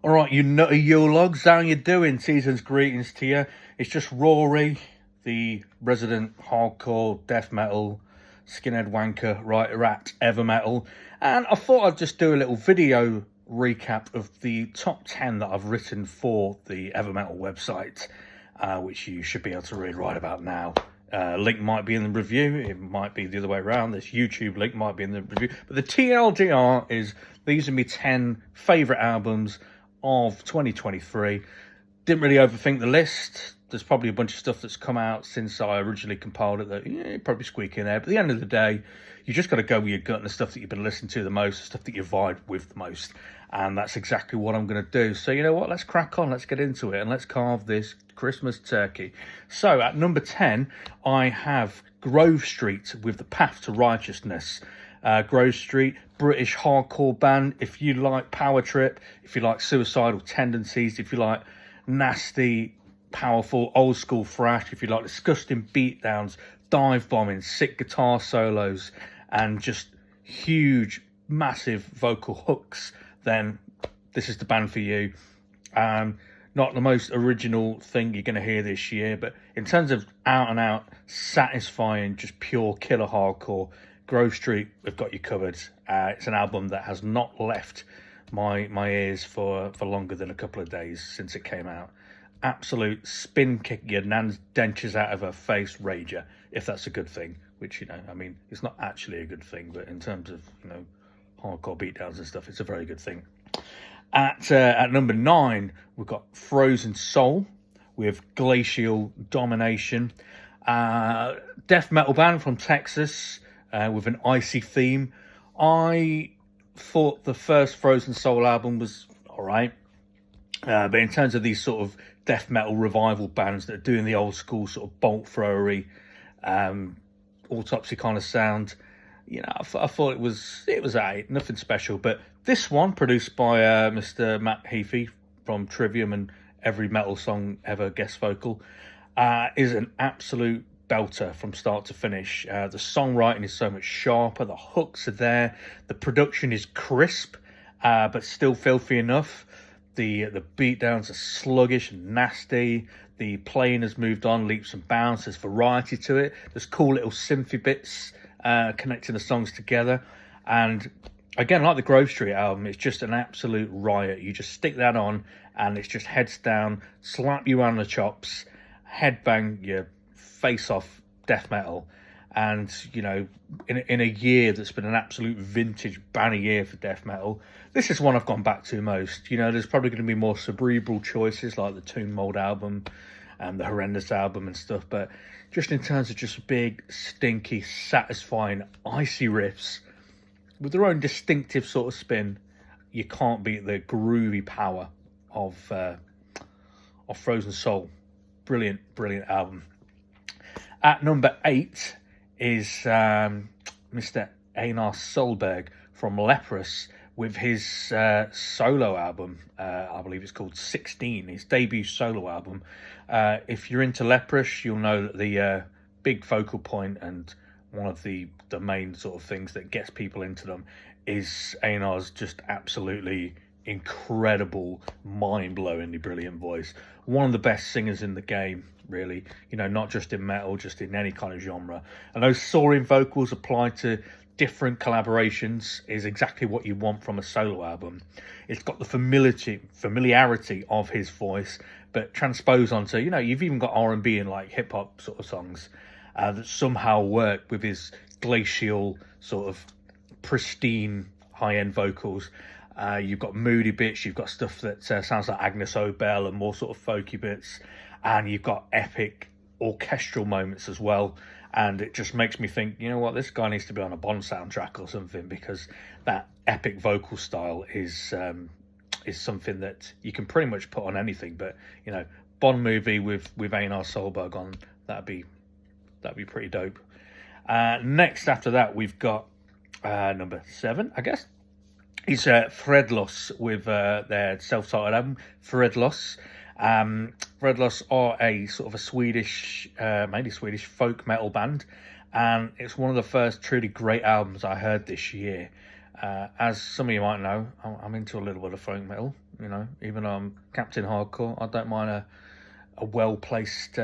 All right, you nutty Yule-logs, how you doing? Season's greetings to you. It's just Rory, the resident hardcore death metal skinhead wanker writer at Evermetal, and I thought I'd just do a little video recap of the top 10 that I've written for the Evermetal website, which you should be able to read right about now. Link might be in the review, it might be the other way around, this YouTube link might be in the review, but the TLDR is these are my 10 favourite albums of 2023. Didn't really overthink the list. There's probably a bunch of stuff that's come out since I originally compiled it that probably squeak in there. But at the end of the day, you just got to go with your gut and the stuff that you've been listening to the most, the stuff that you vibe with the most. And that's exactly what I'm going to do. So you know what? Let's crack on. Let's get into it and let's carve this Christmas turkey. So at number 10, I have Grove Street with The Path to Righteousness. Grove Street, British hardcore band. If you like Power Trip, if you like Suicidal Tendencies, if you like nasty, powerful, old school thrash, if you like disgusting beatdowns, dive bombing, sick guitar solos, and just huge, massive vocal hooks, then this is the band for you. Not the most original thing you're going to hear this year, but in terms of out and out, satisfying, just pure killer hardcore, Grove Street have got you covered. It's an album that has not left my ears for longer than a couple of days since it came out. Absolute spin kick your nan's dentures out of her face rager, if that's a good thing, which, it's not actually a good thing, but in terms of, hardcore beatdowns and stuff, it's a very good thing. At number 9, we've got Frozen Soul with Glacial Domination. Death metal band from Texas with an icy theme. I thought the first Frozen Soul album was alright. But in terms of these sort of death metal revival bands that are doing the old school sort of bolt throwery, autopsy kind of sound, I thought it was alright, nothing special. But this one, produced by Mr. Matt Heafy from Trivium and Every Metal Song Ever guest vocal, is an absolute belter from start to finish. The songwriting is so much sharper, the hooks are there, the production is crisp, but still filthy enough. The beatdowns are sluggish and nasty. The playing has moved on leaps and bounds. There's variety to it. There's cool little synthy bits connecting the songs together. And again, like the Grove Street album, it's just an absolute riot. You just stick that on and it's just heads down, slap you around the chops, headbang your face off death metal. And, in a year that's been an absolute vintage banner year for death metal, this is one I've gone back to most. There's probably going to be more cerebral choices like the Tomb Mold album and the Horrendous album and stuff. But just in terms of just big, stinky, satisfying, icy riffs with their own distinctive sort of spin, you can't beat the groovy power of Frozen Soul. Brilliant, brilliant album. At number 8 is Mr. Einar Solberg from Leprous with his solo album. I believe it's called 16, his debut solo album. If you're into Leprous, you'll know that the big focal point and one of the main sort of things that gets people into them is Einar's just absolutely incredible, mind-blowingly brilliant voice. One of the best singers in the game, really, not just in metal, just in any kind of genre. And those soaring vocals applied to different collaborations is exactly what you want from a solo album. It's got the familiarity of his voice, but transposed onto, you've even got R&B and like hip-hop sort of songs that somehow work with his glacial sort of pristine high-end vocals. You've got moody bits, you've got stuff that sounds like Agnes Obel and more sort of folky bits, and you've got epic orchestral moments as well. And it just makes me think, this guy needs to be on a Bond soundtrack or something, because that epic vocal style is something that you can pretty much put on anything. But Bond movie with Einar Solberg on, that'd be pretty dope. Next after that, we've got number 7, I guess. It's Fredlos with their self-titled album, Fredlos. Fredlos are a sort of a Swedish, mainly Swedish folk metal band, and it's one of the first truly great albums I heard this year. As some of you might know, I'm into a little bit of folk metal. Even though I'm Captain Hardcore, I don't mind a well-placed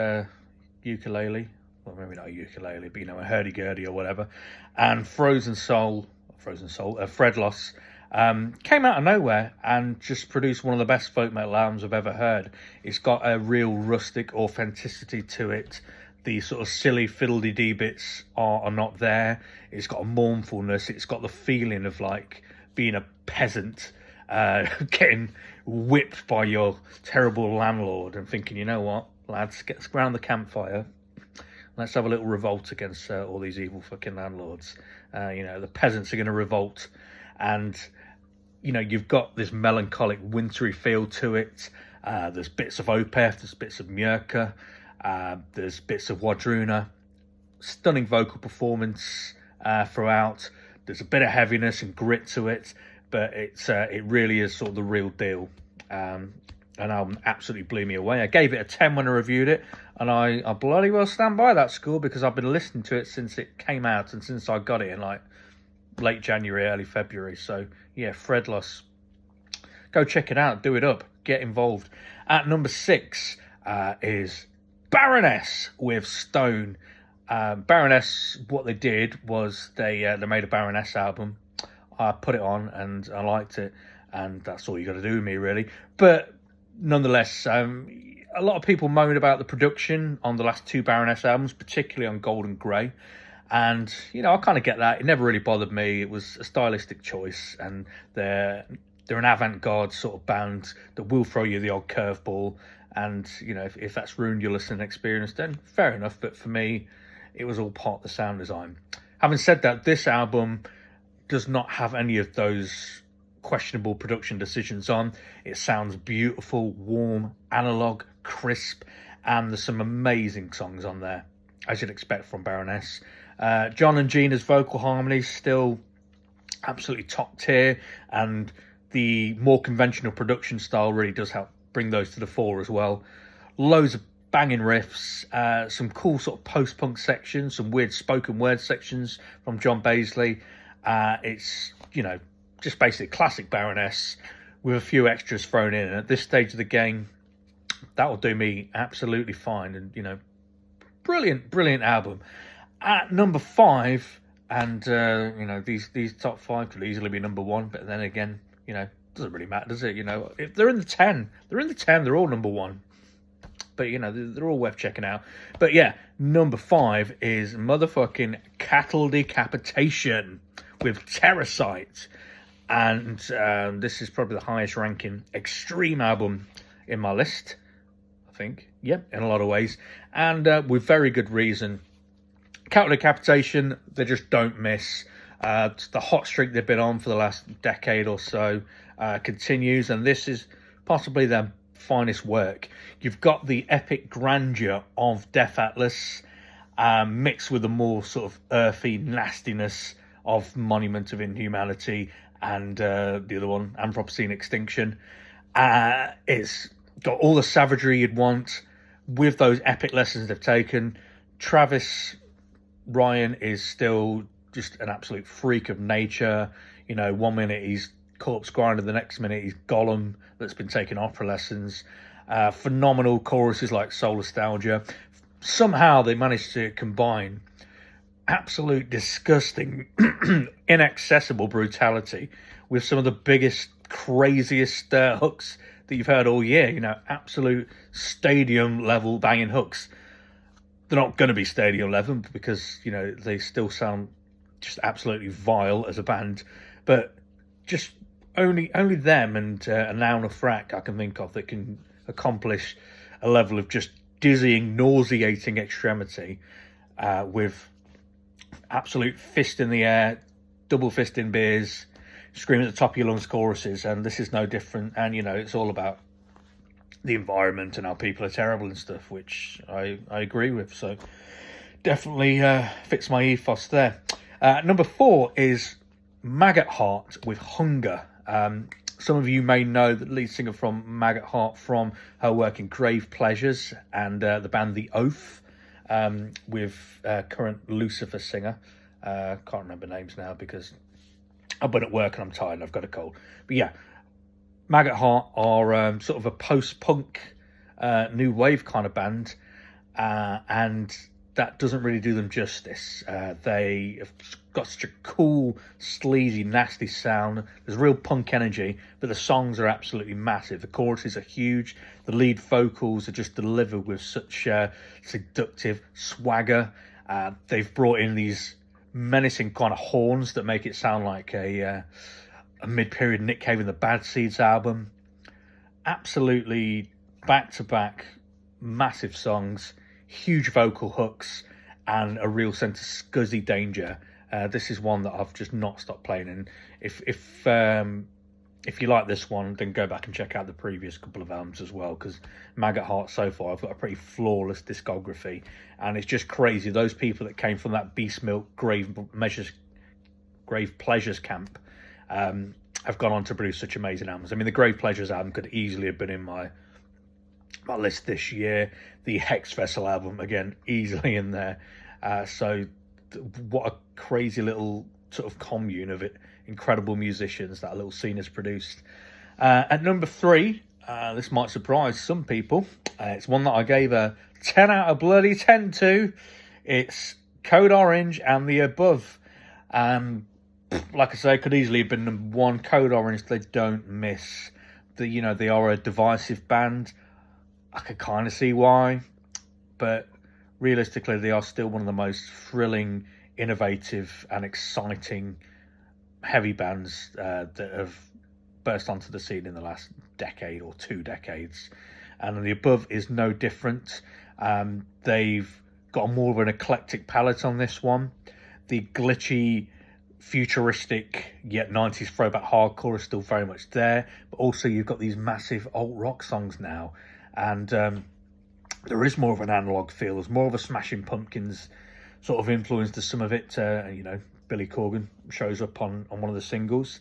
ukulele. Well, maybe not a ukulele, but a hurdy-gurdy or whatever. And Fred Loss, came out of nowhere and just produced one of the best folk metal albums I've ever heard. It's got a real rustic authenticity to it. The sort of silly fiddly-dee bits are not there. It's got a mournfulness. It's got the feeling of like being a peasant, getting whipped by your terrible landlord and thinking, you know what, lads, get around the campfire. Let's have a little revolt against all these evil fucking landlords. The peasants are going to revolt. And, you've got this melancholic, wintry feel to it. There's bits of Opeth, there's bits of Mjörka, there's bits of Wadruna. Stunning vocal performance throughout. There's a bit of heaviness and grit to it, but it really is sort of the real deal. An album absolutely blew me away. I gave it a 10 when I reviewed it, and I bloody well stand by that score because I've been listening to it since it came out and since I got it in like late January, early February. So yeah, Fred Loss, go check it out, do it up, get involved. At number 6 is Baroness with Stone. Baroness, what they did was they made a Baroness album. I put it on and I liked it, and that's all you got to do with me really. But nonetheless, a lot of people moaned about the production on the last 2 Baroness albums, particularly on Gold and Grey. And, I kind of get that. It never really bothered me. It was a stylistic choice, and they're an avant-garde sort of band that will throw you the odd curveball. And, if that's ruined your listening experience, then fair enough. But for me, it was all part of the sound design. Having said that, this album does not have any of those questionable production decisions on. It sounds beautiful, warm, analog, crisp, and there's some amazing songs on there, as you'd expect from Baroness. John and Gina's vocal harmonies still absolutely top tier, and the more conventional production style really does help bring those to the fore as well. Loads of banging riffs, some cool sort of post-punk sections, some weird spoken word sections from John Baisley. It's, just basically classic Baroness with a few extras thrown in. And at this stage of the game, that will do me absolutely fine. And, brilliant album. At number 5, and, these top 5 could easily be number 1. But then again, doesn't really matter, does it? If they're in the 10, they're all number 1. But, they're all worth checking out. But, yeah, number 5 is motherfucking Cattle Decapitation with Terrorsight. And this is probably the highest ranking extreme album in my list, I think. Yep, in a lot of ways. And with very good reason. Cattle Decapitation, they just don't miss. The hot streak they've been on for the last decade or so continues. And this is possibly their finest work. You've got the epic grandeur of Death Atlas mixed with the more sort of earthy nastiness of Monument of Inhumanity and the other one, Anthropocene Extinction. It's got all the savagery you'd want with those epic lessons they've taken. Travis Ryan is still just an absolute freak of nature. 1 minute he's Corpse Grinder, the next minute he's Gollum that's been taking opera lessons. Phenomenal choruses like Soul Nostalgia. Somehow they managed to combine absolute disgusting, inaccessible brutality with some of the biggest, craziest hooks that you've heard all year. Absolute stadium level banging hooks. They're not going to be stadium level because, they still sound just absolutely vile as a band. But just only them and a Noun of Frack I can think of that can accomplish a level of just dizzying, nauseating extremity with absolute fist in the air, double fist in beers, screaming at the top of your lungs choruses. And this is no different. And, it's all about the environment and how people are terrible and stuff, which I agree with. So definitely fits my ethos there. Number 4 is Maggot Heart with Hunger. Some of you may know the lead singer from Maggot Heart from her work in Grave Pleasures and the band The Oath, with current Lucifer singer. Can't remember names now because I've been at work and I'm tired and I've got a cold. But yeah, Maggot Heart are sort of a post-punk new wave kind of band, and that doesn't really do them justice. They have got such a cool, sleazy, nasty sound. There's real punk energy, but the songs are absolutely massive. The choruses are huge. The lead vocals are just delivered with such seductive swagger. They've brought in these menacing kind of horns that make it sound like a mid-period Nick Cave and the Bad Seeds album. Absolutely back-to-back massive songs, huge vocal hooks, and a real sense of scuzzy danger. This is one that I've just not stopped playing. And if you like this one, then go back and check out the previous couple of albums as well, because Maggot Heart so far, I've got a pretty flawless discography, and it's just crazy. Those people that came from that Beast Milk Grave Pleasures camp have gone on to produce such amazing albums. I mean, the Grave Pleasures album could easily have been in my list this year. The Hex Vessel album, again, easily in there. So what a crazy little sort of commune of it. Incredible musicians that little scene has produced. At number 3, this might surprise some people. It's one that I gave a 10 out of bloody 10 to. It's Code Orange and The Above. Like I say, could easily have been number 1. Code Orange, they don't miss. They are a divisive band. I could kind of see why, but realistically, they are still one of the most thrilling, innovative, and exciting heavy bands that have burst onto the scene in the last decade or 2 decades. And The Above is no different. They've got more of an eclectic palette on this one. The glitchy, futuristic, yet 90s throwback hardcore is still very much there. But also you've got these massive alt rock songs now. And there is more of an analog feel. There's more of a Smashing Pumpkins sort of influence to some of it. Billy Corgan shows up on one of the singles.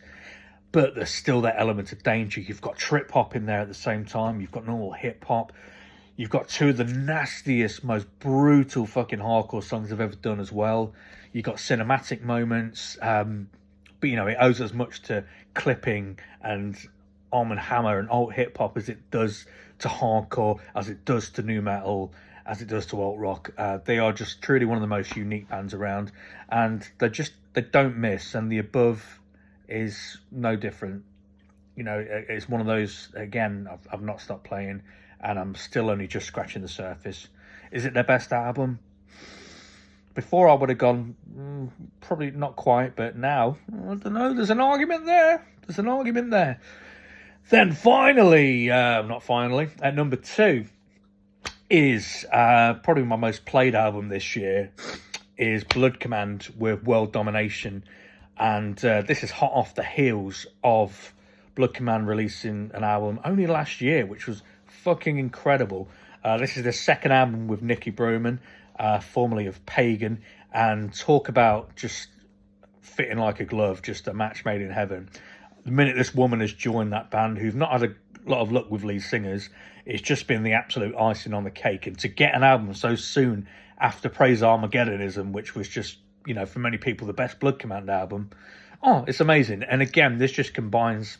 But there's still that element of danger. You've got trip hop in there at the same time. You've got normal hip hop. You've got 2 of the nastiest, most brutal fucking hardcore songs I've ever done as well. You've got cinematic moments. But, it owes as much to clipping and Arm & Hammer and alt hip hop as it does to hardcore, as it does to nu metal, as it does to alt rock. They are just truly one of the most unique bands around, and they don't miss. And The Above is no different. It's one of those, again, I've not stopped playing, and I'm still only just scratching the surface. Is it their best album? Before I would have gone, probably not quite, but now, I don't know, there's an argument there. Then finally, at number 2 is probably my most played album this year, is Blood Command with World Domination. And this is hot off the heels of Blood Command releasing an album only last year, which was fucking incredible. This is the second album with Nicky Broman, formerly of Pagan, and talk about just fitting like a glove, just a match made in heaven. The minute this woman has joined that band, who've not had a lot of luck with lead singers, it's just been the absolute icing on the cake. And to get an album so soon after Praise Armageddonism, which was just, for many people, the best Blood Command album, it's amazing. And again, this just combines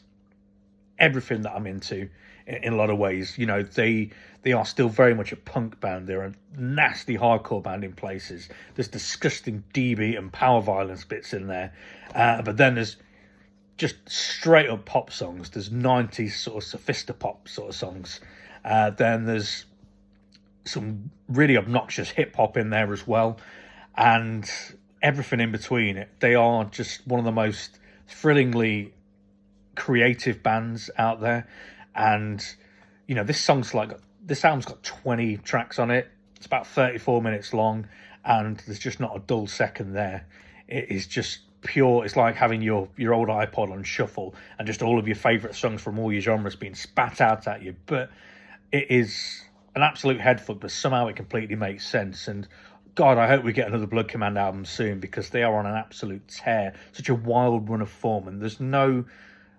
everything that I'm into in a lot of ways. They are still very much a punk band. They're a nasty hardcore band in places. There's disgusting D-beat and power violence bits in there. But then there's just straight up pop songs. There's 90s sort of sophistopop sort of songs. Then there's some really obnoxious hip hop in there as well, and everything in between. They are just one of the most thrillingly creative bands out there. And this album's got 20 tracks on it. It's about 34 minutes long, and there's just not a dull second there. It is just pure. It's like having your old iPod on shuffle and just all of your favourite songs from all your genres being spat out at you. But it is an absolute headfuck, but somehow it completely makes sense. And God, I hope we get another Blood Command album soon, because they are on an absolute tear. Such a wild run of form, and there's no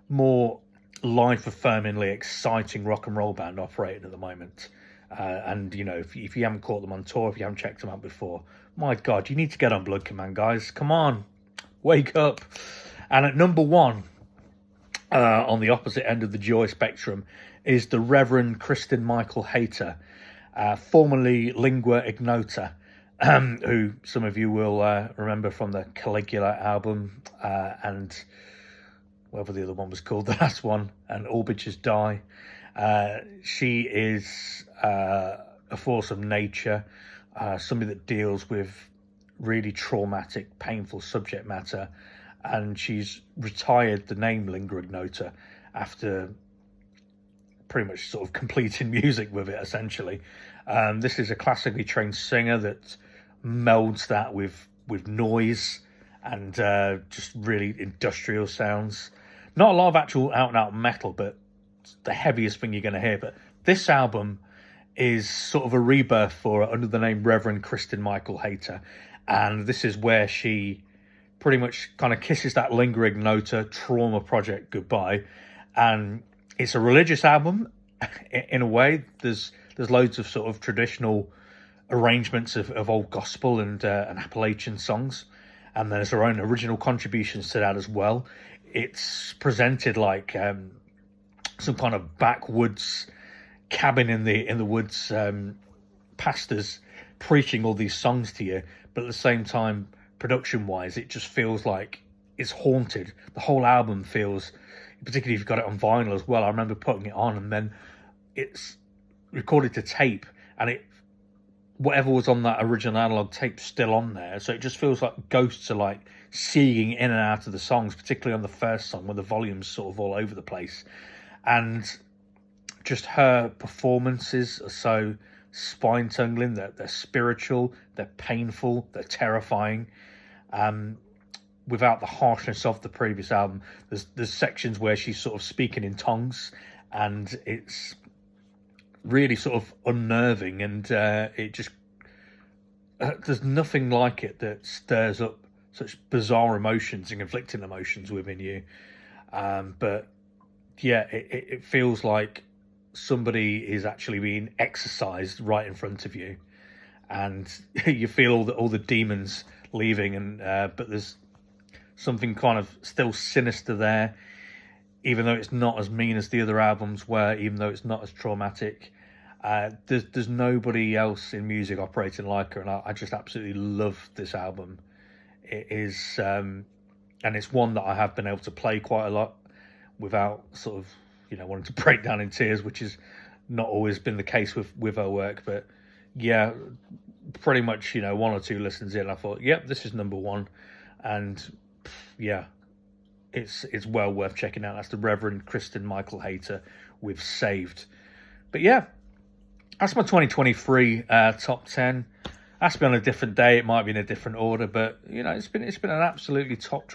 more life-affirmingly exciting rock and roll band operating at the moment. And if you haven't caught them on tour, if you haven't checked them out before, my God, you need to get on Blood Command, guys. Come on, wake up. And at number one, on the opposite end of the joy spectrum, is the Reverend Kristen Michael Hayter, formerly Lingua Ignota, who some of you will remember from the Caligula album, and whatever the other one was called, the last one, and All Bitches Die. She is a force of nature, somebody that deals with really traumatic, painful subject matter, and she's retired the name Lingua Ignota after pretty much sort of completing music with it, essentially. This is a classically trained singer that melds that with noise and just really industrial sounds. Not a lot of actual out-and-out metal, but the heaviest thing you're going to hear. But this album is sort of a rebirth for her under the name Reverend Kristen Michael Hayter. And this is where she pretty much kind of kisses that Lingua Ignota trauma project goodbye. And it's a religious album in a way. There's loads of sort of traditional arrangements of old gospel and Appalachian songs. And there's her own original contributions to that as well. It's presented like some kind of backwoods cabin in the woods, pastors preaching all these songs to you, but at the same time, production wise, it just feels like it's haunted. The whole album feels, particularly if you've got it on vinyl as well. I remember putting it on, and then it's recorded to tape, and whatever was on that original analog tape's still on there, so it just feels like ghosts are like seeing in and out of the songs, particularly on the first song where the volume's sort of all over the place. And just her performances are so spine-tingling, they're spiritual, they're painful, they're terrifying, without the harshness of the previous album. There's sections where she's sort of speaking in tongues, and it's really sort of unnerving, and it just there's nothing like it that stirs up such bizarre emotions and conflicting emotions within you. But yeah, it feels like somebody is actually being exorcised right in front of you, and you feel all the demons leaving, and but there's something kind of still sinister there, even though it's not as mean as the other albums were, even though it's not as traumatic. There's nobody else in music operating like her, and I just absolutely love this album. It is, and it's one that I have been able to play quite a lot without sort of, wanting to break down in tears, which has not always been the case with her work. But yeah, pretty much, one or two listens in, I thought, yep, this is number one. And yeah, it's well worth checking out. That's the Reverend Kristen Michael Hayter with Saved. But yeah, that's my 2023 top 10. That's been on a different day. It might be in a different order, but it's been an absolutely top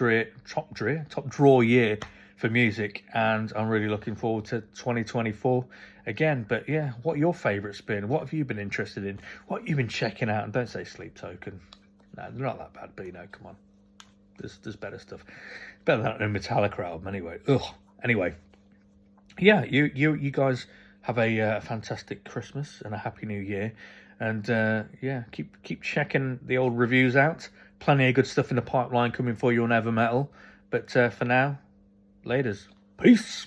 draw year for music, and I'm really looking forward to 2024 again. But yeah, what your favourites been? What have you been interested in? What have you been checking out? And don't say Sleep Token. No, they're not that bad, but come on. There's better stuff. Better than a Metallica album anyway. Ugh. Anyway, yeah, you guys have a fantastic Christmas and a happy New Year. And yeah, keep checking the old reviews out. Plenty of good stuff in the pipeline coming for you on Ever Metal. But for now, laters. Peace.